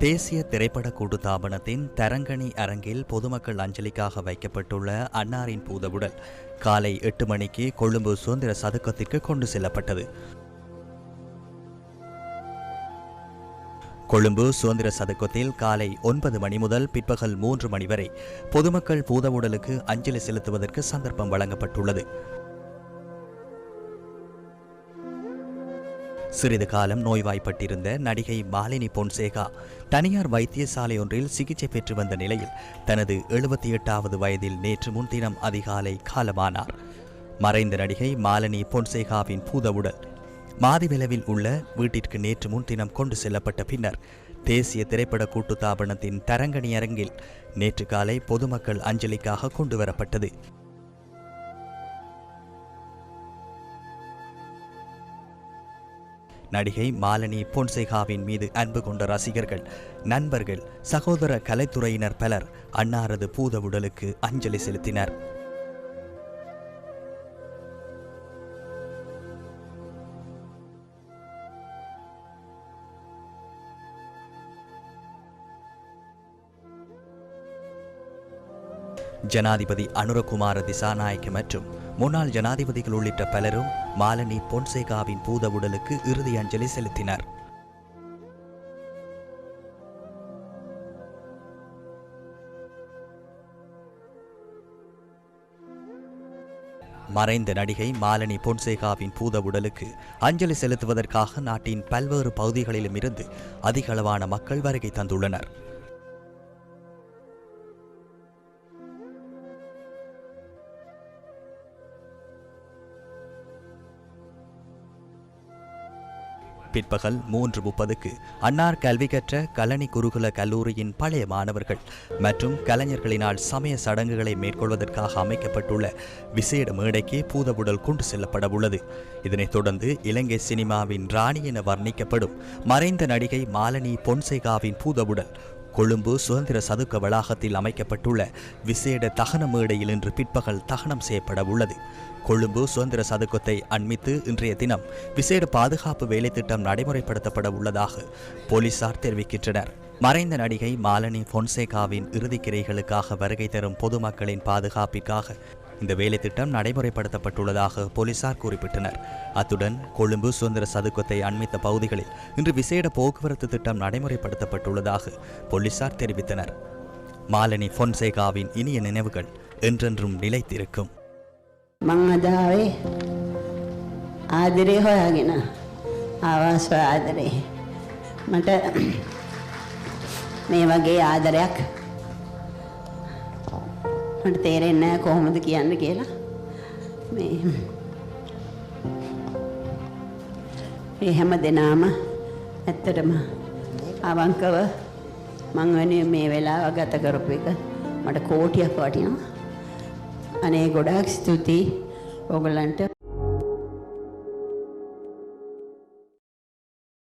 தேசிய திரைப்பட கூட்டுத்தாபனத்தின் தரங்கணி அரங்கில் பொதுமக்கள் அஞ்சலிக்காக வைக்கப்பட்டுள்ள அன்னாரின் பூதவுடல் காலை 8 மணிக்கு கொழும்பு சுதந்திர சதுக்கத்திற்கு கொண்டு செல்லப்பட்டது. கொழும்பு சுதந்திர சதுக்கத்தில் காலை 9 மணி முதல் பிற்பகல் 3 மணி வரை பொதுமக்கள் பூதவுடலுக்கு அஞ்சலி செலுத்துவதற்கு சந்தர்ப்பம் வழங்கப்பட்டுள்ளது. சிறிது காலம் நோய்வாய்ப்பட்டிருந்த நடிகை மாலினி பொன்சேகா தனியார் வைத்தியசாலை ஒன்றில் சிகிச்சை பெற்று வந்த நிலையில் தனது 78வது வயதில் நேற்று முன்தினம் அதிகாலை காலமானார். மறைந்த நடிகை மாலினி பொன்சேகாவின் பூதவுடல் மாதிவெலவில் உள்ள வீட்டிற்கு நேற்று முன்தினம் கொண்டு செல்லப்பட்ட பின்னர் தேசிய திரைப்பட கூட்டுத்தாபனத்தின் தரங்கணி அரங்கில் நேற்று காலை பொதுமக்கள் அஞ்சலிக்காக கொண்டுவரப்பட்டது. நடிகை மாலினி பொன்சேகாவின் மீது அன்பு கொண்ட ரசிகர்கள், நண்பர்கள், சகோதர கலைத்துறையினர் பலர் அன்னாரது பூதவுடலுக்கு அஞ்சலி செலுத்தினர். ஜனாதிபதி அனுரகுமார திசாநாயக்க மற்றும் முன்னாள் ஜனாதிபதிகள் உள்ளிட்ட பலரும் மாலினி பொன்சேகாவின் பூதவுடலுக்கு இறுதி அஞ்சலி செலுத்தினர். மறைந்த நடிகை மாலினி பொன்சேகாவின் பூதவுடலுக்கு அஞ்சலி செலுத்துவதற்காக நாட்டின் பல்வேறு பகுதிகளிலும் இருந்து அதிகளவான மக்கள் வருகை தந்துள்ளனர். பிற்பகல் 3:30க்கு அன்னார் கல்வி கற்ற கலனி குருகுல கல்லூரியின் பழைய மாணவர்கள் மற்றும் கலைஞர்களினால் சமய சடங்குகளை மேற்கொள்வதற்காக அமைக்கப்பட்டுள்ள விசேட மேடைக்கு பூதவுடல் கொண்டு செல்லப்பட உள்ளது. இதனைத் தொடர்ந்து இலங்கை சினிமாவின் ராணி என வர்ணிக்கப்படும் மறைந்த நடிகை மாலினி பொன்சேகாவின் பூதவுடல் கொழும்பு சுதந்திர சதுக்க வளாகத்தில் அமைக்கப்பட்டுள்ள விசேட தகன மேடையில் இன்று பிற்பகல் தகனம் செய்யப்பட உள்ளது. கொழும்பு சுதந்திர சதுக்கத்தை அண்மித்து இன்றைய தினம் விசேட பாதுகாப்பு வேலை திட்டம் நடைமுறைப்படுத்தப்பட உள்ளதாக போலீசார் தெரிவிக்கின்றனர். மறைந்த நடிகை மாலினி பொன்சேகாவின் இறுதிக்கிரைகளுக்காக வருகை தரும் பொதுமக்களின் பாதுகாப்பிற்காக இந்த வேலை திட்டம் நடைமுறைப்படுத்தப்பட்டுள்ளதாக போலீசார் குறிப்பிட்டனர். அத்துடன் கொழும்பு சுதந்திர சதுக்கத்தை அண்மித்த பகுதிகளில் இன்று விசேட போக்குவரத்து திட்டம் நடைமுறைப்படுத்தப்பட்டுள்ளதாக போலீசார் தெரிவித்தனர். மாலினி பொன்சேகாவின் இனிய நினைவுகள் என்றென்றும் நிலைத்திருக்கும். මං ආදරේ හොයාගෙන ආවාස් ආදරේ මට මේ වගේ ආදරයක් මට තේරෙන්නේ නැහැ කොහොමද කියන්න කියලා. මේ හැම දෙනාම ඇත්තටම අවංකව මං වෙනුවෙන් මේ වෙලාව ගත කරපු එක මට කෝටියක් වටිනවා. අනේ ගොඩාක් ස්තුතියි ඕගලන්ට.